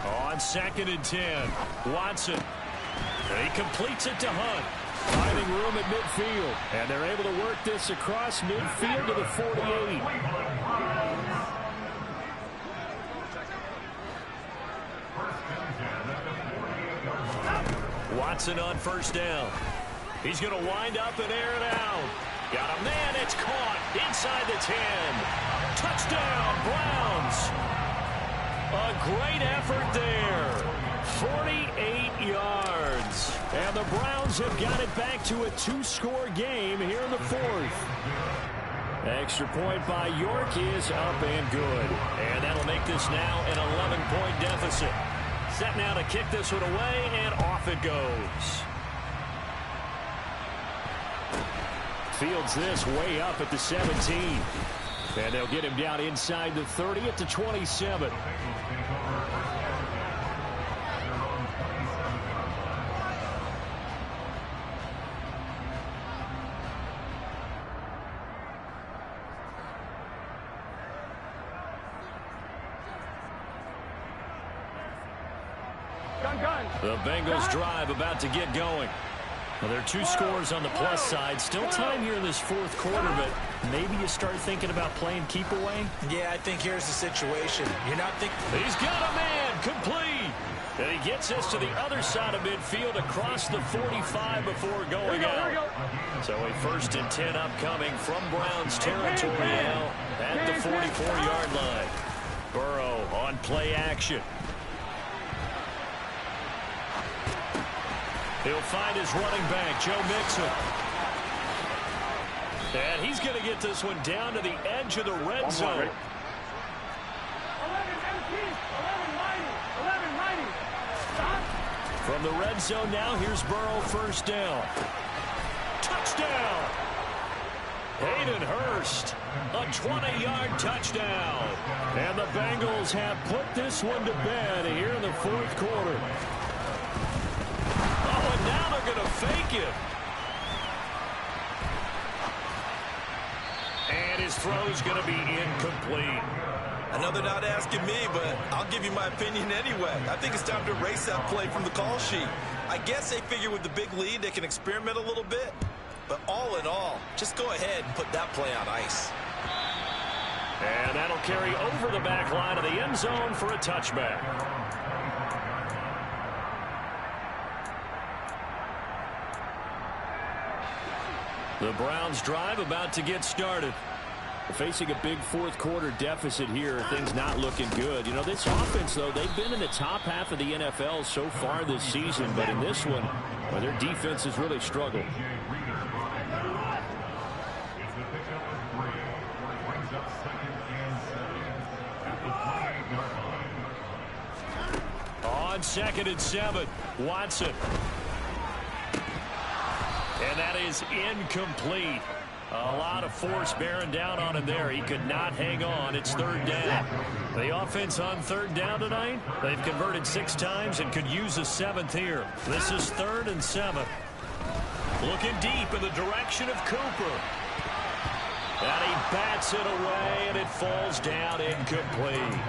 On 2nd and 10, Watson. And he completes it to Hunt. Finding room at midfield. And they're able to work this across midfield to the 48. Watson on first down. He's going to wind up and air it out. Got a man. It's caught inside the 10. Touchdown, Browns. A great effort there. 48 yards. And the Browns have got it back to a 2-score game here in the 4th. Extra point by York is up and good. And that'll make this now an 11-point deficit. Set now to kick this one away, and off it goes. Fields this way up at the 17. And they'll get him down inside the 30 at the 27. The Bengals drive about to get going. Well, there are 2 scores on the plus side. Still time here in this fourth quarter, but maybe you start thinking about playing keep away? Yeah, I think here's the situation. You're not thinking... He's got a man, complete. And he gets us to the other side of midfield across the 45 before going out. So a 1st and 10 upcoming from Browns territory now at the 44-yard line. Burrow on play action. He'll find his running back, Joe Mixon. And he's going to get this one down to the edge of the red zone. From the red zone now, here's Burrow, 1st down. Touchdown! Hayden Hurst, a 20-yard touchdown. And the Bengals have put this one to bed here in the 4th quarter. Oh, and now they're going to fake it. And his throw's going to be incomplete. Another not asking me, but I'll give you my opinion anyway. I think it's time to erase that play from the call sheet. I guess they figure with the big lead they can experiment a little bit. But all in all, just go ahead and put that play on ice. And that'll carry over the back line of the end zone for a touchback. The Browns drive about to get started. Facing a big 4th quarter deficit here, things not looking good. You know, this offense, though, they've been in the top half of the NFL so far this season, but in this one, well, their defense has really struggled. On 2nd and 7, Watson. And that is incomplete. A lot of force bearing down on him there. He could not hang on. It's 3rd down. The offense on 3rd down tonight, they've converted 6 times and could use a 7th here. This is 3rd and 7. Looking deep in the direction of Cooper. And he bats it away, and it falls down incomplete.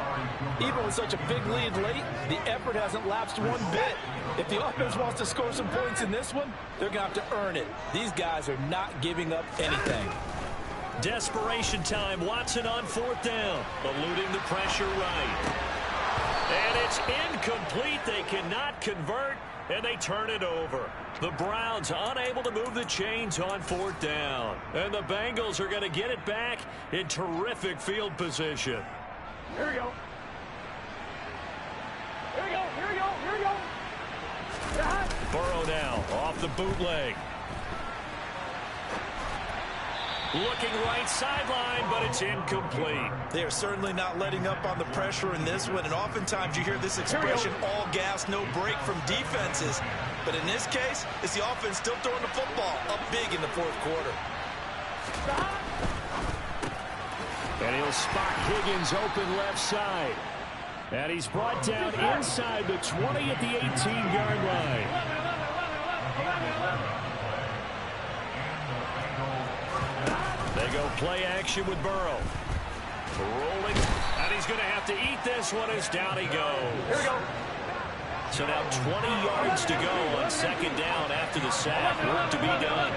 Even with such a big lead late, the effort hasn't lapsed one bit. If the offense wants to score some points in this one, they're going to have to earn it. These guys are not giving up anything. Desperation time. Watson on 4th down, eluding the pressure right. And it's incomplete. They cannot convert, and they turn it over. The Browns unable to move the chains on 4th down. And the Bengals are going to get it back in terrific field position. Here we go. Here we go. Here we go. Here we go. Burrow now off the bootleg. Looking right sideline, but it's incomplete. They are certainly not letting up on the pressure in this one, and oftentimes you hear this expression, all gas, no break from defenses. But in this case, it's the offense still throwing the football up big in the 4th quarter. And he'll spot Higgins open left side. And he's brought down inside the 20 at the 18-yard line. They go play action with Burrow. Rolling, and he's going to have to eat this one as down he goes. Here we go. So now 20 yards to go on 2nd down after the sack. Work to be done.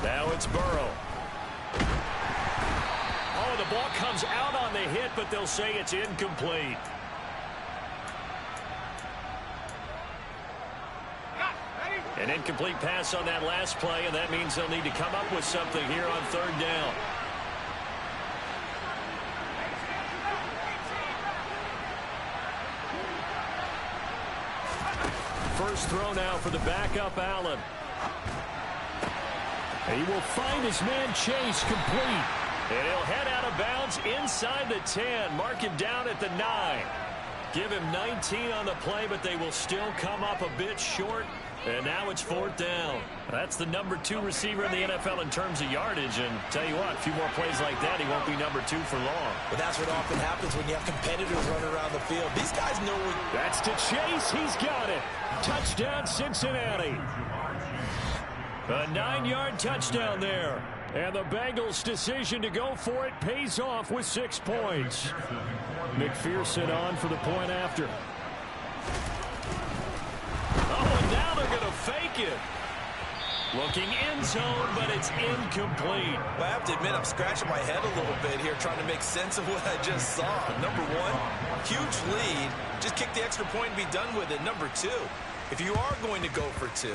Now it's Burrow. Oh, the ball comes out on the hit, but they'll say it's incomplete. An incomplete pass on that last play, and that means they'll need to come up with something here on 3rd down. First throw now for the backup, Allen. He will find his man Chase complete. And he'll head out of bounds inside the 10. Mark him down at the 9. Give him 19 on the play, but they will still come up a bit short. And now it's 4th down. That's the number 2 receiver in the NFL in terms of yardage. And tell you what, a few more plays like that, he won't be number 2 for long. But that's what often happens when you have competitors running around the field. These guys know what... That's to Chase. He's got it. Touchdown, Cincinnati. A 9-yard touchdown there. And the Bengals' decision to go for it pays off with 6 points. McPherson on for the point after. Oh, and now they're going to fake it. Looking end zone, but it's incomplete. Well, I have to admit, I'm scratching my head a little bit here trying to make sense of what I just saw. Number one, huge lead. Just kick the extra point and be done with it. Number two, if you are going to go for 2,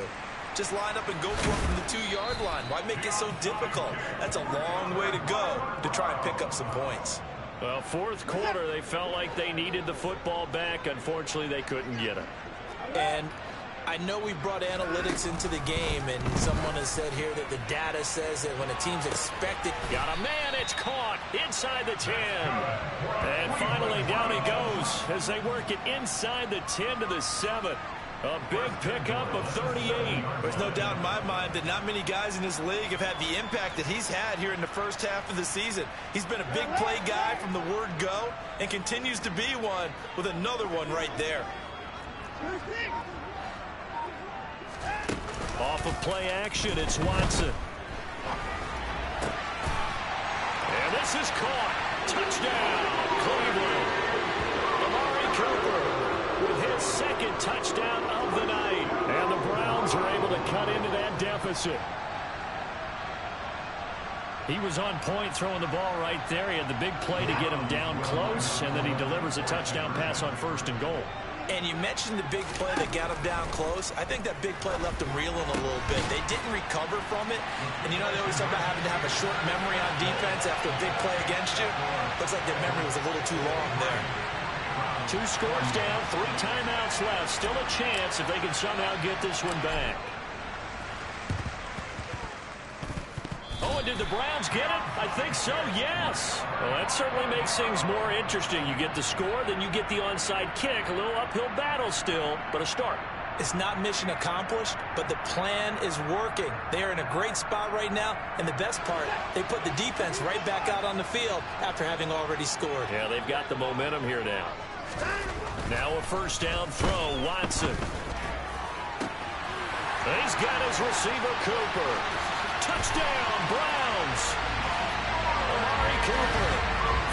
just line up and go for it from the 2-yard line. Why make it so difficult? That's a long way to go to try and pick up some points. Well, fourth quarter, they felt like they needed the football back. Unfortunately, they couldn't get it. And I know we brought analytics into the game, and someone has said here that the data says that when a team's expected. Got a man, it's caught inside the 10. And finally down he goes as they work it inside the 10 to the 7. A big pickup of 38. There's no doubt in my mind that not many guys in this league have had the impact that he's had here in the first half of the season. He's been a big play guy from the word go and continues to be one with another one right there. Off of play action, it's Watson. And this is caught. Touchdown, Cleveland. Amari Cooper with his second touchdown of the night. And the Browns are able to cut into that deficit. He was on point throwing the ball right there. He had the big play to get him down close, and then he delivers a touchdown pass on 1st and goal. And you mentioned the big play that got him down close. I think that big play left him reeling a little bit. They didn't recover from it. And you know they always talk about having to have a short memory on defense after a big play against you. Looks like their memory was a little too long there. 2 scores down, 3 timeouts left. Still a chance if they can somehow get this one back. Oh, and did the Browns get it? I think so, yes. Well, that certainly makes things more interesting. You get the score, then you get the onside kick. A little uphill battle still, but a start. It's not mission accomplished, but the plan is working. They are in a great spot right now, and the best part, they put the defense right back out on the field after having already scored. Yeah, they've got the momentum here now. Now a first down throw, Watson. He's got his receiver, Cooper. Touchdown, Browns. Amari Cooper,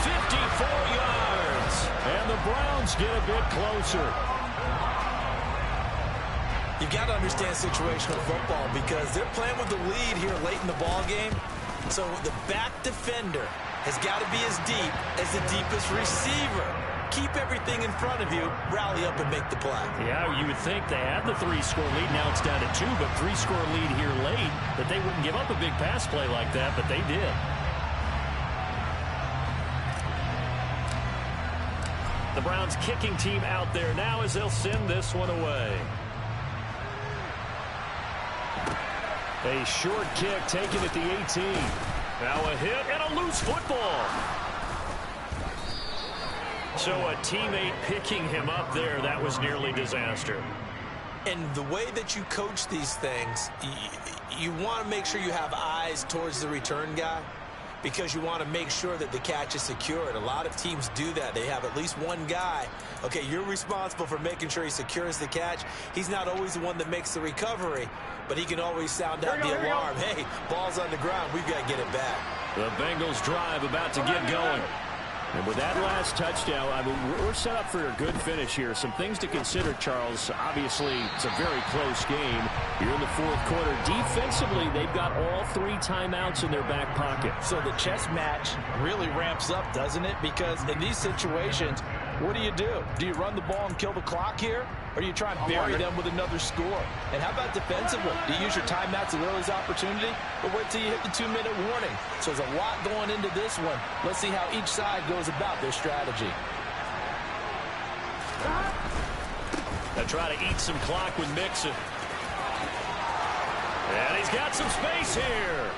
54 yards. And the Browns get a bit closer. You've got to understand situational football because they're playing with the lead here late in the ball game. So the back defender has got to be as deep as the deepest receiver. Keep everything in front of you, rally up and make the play. Yeah, you would think they had the 3-score lead. Now it's down to 2, but 3-score lead here late, that they wouldn't give up a big pass play like that, but they did. The Browns kicking team out there now as they'll send this one away. A short kick taken at the 18. Now a hit and a loose football. So a teammate picking him up there, that was nearly disaster. And the way that you coach these things, you want to make sure you have eyes towards the return guy because you want to make sure that the catch is secured. A lot of teams do that. They have at least one guy. Okay, you're responsible for making sure he secures the catch. He's not always the one that makes the recovery, but he can always sound out the alarm. Hey, ball's on the ground. We've got to get it back. The Bengals drive about to get going. And with that last touchdown, I mean, we're set up for a good finish here. Some things to consider, Charles. Obviously, it's a very close game. Here in the fourth quarter, defensively, they've got all 3 timeouts in their back pocket. So the chess match really ramps up, doesn't it? Because in these situations, what do? Do you run the ball and kill the clock here? Or do you try and bury them with another score? And how about defensively? Do you use your timeouts at early's opportunity? Or wait till you hit the 2-minute warning? So there's a lot going into this one. Let's see how each side goes about their strategy. They try to eat some clock with Mixon. And he's got some space here.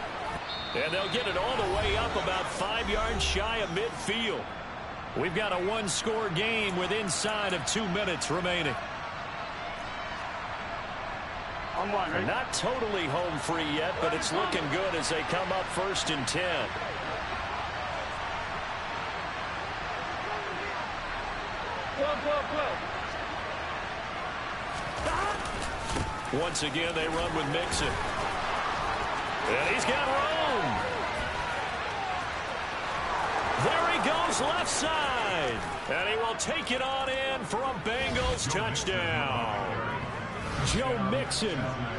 And they'll get it all the way up about 5 yards shy of midfield. We've got a 1-score game with inside of 2 minutes remaining. Right? Not totally home free yet, but it's looking good as they come up 1st and 10. Once again, they run with Mixon. And he's got room. There he goes left side. And he will take it on in for a Bengals touchdown. Joe Mixon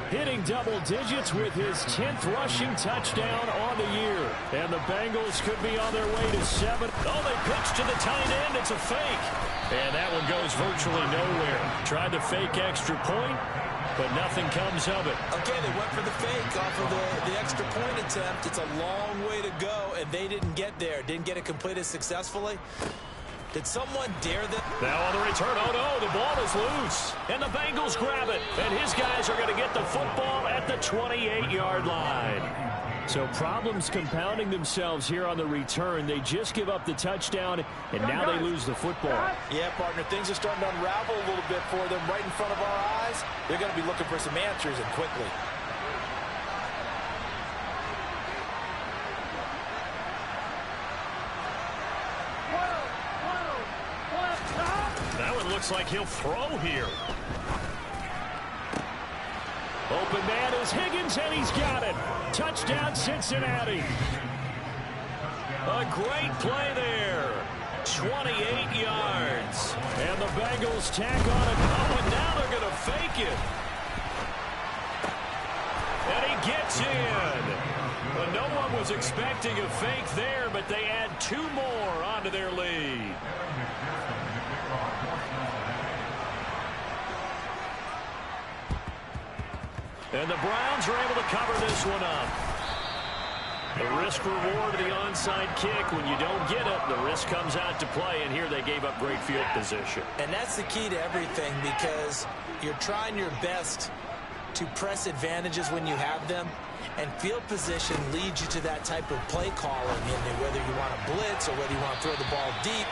hitting double digits with his 10th rushing touchdown on the year. And the Bengals could be on their way to 7. Oh, they pitch to the tight end. It's a fake. And that one goes virtually nowhere. Tried to fake extra point, but nothing comes of it. Okay, they went for the fake off of the extra point attempt. It's a long way to go, and they didn't get there. Didn't get it completed successfully. Did someone dare them? Now on the return, oh no, the ball is loose. And the Bengals grab it. And his guys are going to get the football at the 28-yard line. So problems compounding themselves here on the return. They just give up the touchdown, and now they lose the football. Yeah, partner, things are starting to unravel a little bit for them right in front of our eyes. They're going to be looking for some answers, and quickly. That one looks like he'll throw here. Open man is Higgins, and he's got it. Touchdown, Cincinnati. A great play there. 28 yards. And the Bengals tack on it. Oh, and now they're going to fake it. And he gets in. Well, no one was expecting a fake there, but they add 2 more onto their lead. And the Browns are able to cover this one up. The risk-reward of the onside kick, when you don't get it, the risk comes out to play, and here they gave up great field position. And that's the key to everything, because you're trying your best to press advantages when you have them, and field position leads you to that type of play calling, whether you want to blitz or whether you want to throw the ball deep.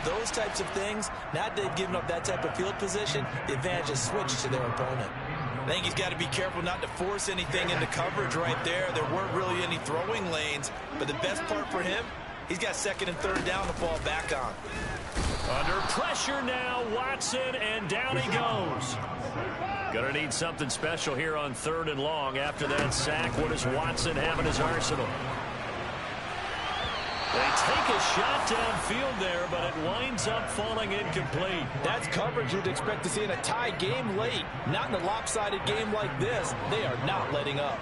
Those types of things, now that they've given up that type of field position, the advantage is switched to their opponent. I think he's got to be careful not to force anything into coverage right there. There weren't really any throwing lanes, but the best part for him, he's got 2nd and 3rd down to fall back on. Under pressure now, Watson, and down he goes. Gonna need something special here on 3rd and long. After that sack, what does Watson have in his arsenal? They take a shot downfield there, but it winds up falling incomplete. That's coverage you'd expect to see in a tie game late. Not in a lopsided game like this. They are not letting up.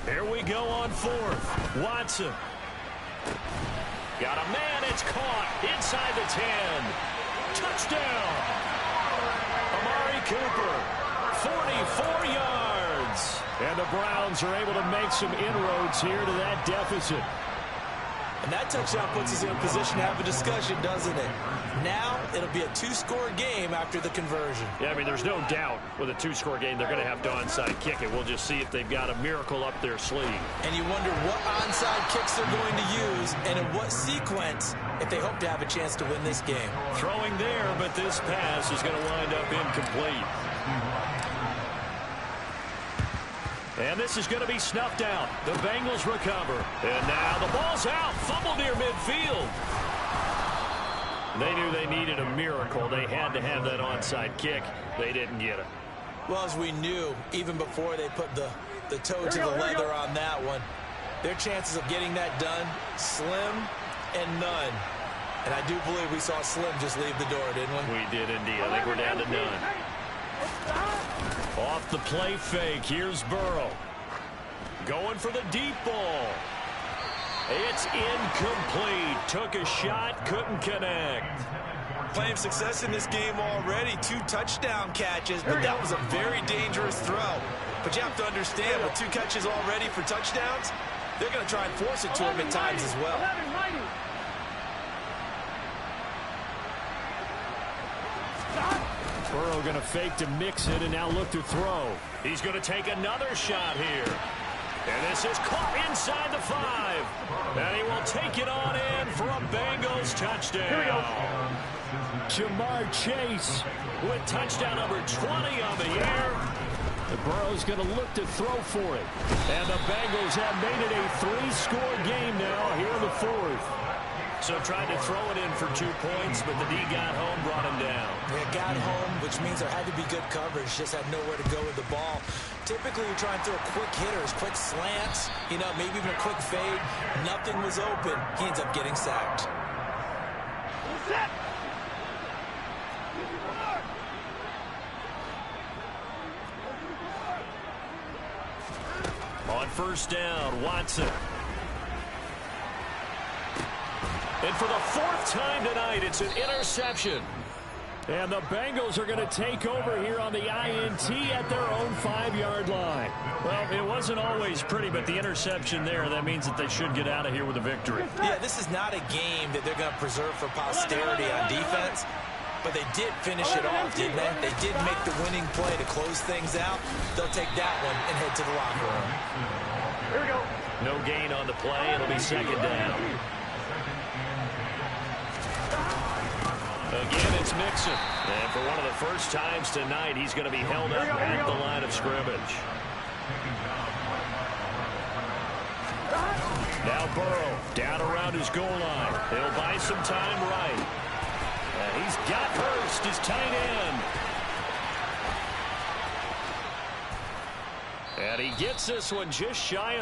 Here we go on 4th. Watson. Got a man. It's caught inside the 10. Touchdown. Amari Cooper. 44 yards. And the Browns are able to make some inroads here to that deficit. And that touchdown puts us in a position to have a discussion, doesn't it? Now it'll be a 2-score game after the conversion. Yeah, I mean, there's no doubt with a 2-score game they're going to have to onside kick it. We'll just see if they've got a miracle up their sleeve. And you wonder what onside kicks they're going to use and in what sequence if they hope to have a chance to win this game. Throwing there, but this pass is going to wind up incomplete. And this is going to be snuffed out. The Bengals recover. And now the ball's out. Fumble near midfield. They knew they needed a miracle. They had to have that onside kick. They didn't get it. Well, as we knew, even before they put the toe to the leather on that one, their chances of getting that done, slim and none. And I do believe we saw Slim just leave the door, didn't we? We did indeed. I think we're down to none. Off the play fake. Here's Burrow. Going for the deep ball. It's incomplete. Took a shot, couldn't connect. Playing success in this game already. 2 touchdown catches, but that was a very dangerous throw. But you have to understand, with 2 catches already for touchdowns, they're going to try and force it to him at times as well. Burrow going to fake to mix it and now look to throw. He's going to take another shot here. And this is caught inside the 5. And he will take it on in for a Bengals touchdown. Jamar Chase with touchdown number 20 on the year. The Burrow's going to look to throw for it. And the Bengals have made it a 3-score game now here in the 4th. So tried to throw it in for 2 points, but the D got home, brought him down. Yeah, got home, which means there had to be good coverage. Just had nowhere to go with the ball. Typically, you try and throw quick hitters, quick slants, maybe even a quick fade. Nothing was open. He ends up getting sacked. On first down, Watson. And for the 4th time tonight, it's an interception. And the Bengals are going to take over here on the INT at their own 5-yard line. Well, it wasn't always pretty, but the interception there, that means that they should get out of here with a victory. Yeah, this is not a game that they're going to preserve for posterity on defense, but they did finish it off, didn't they? They did make the winning play to close things out. They'll take that one and head to the locker room. Here we go. No gain on the play. It'll be 2nd down. Again, it's Mixon. And for one of the first times tonight, he's going to be held up at the line of scrimmage. Now Burrow down around his goal line. He'll buy some time right. And he's got Hurst, his tight end. And he gets this one just shy of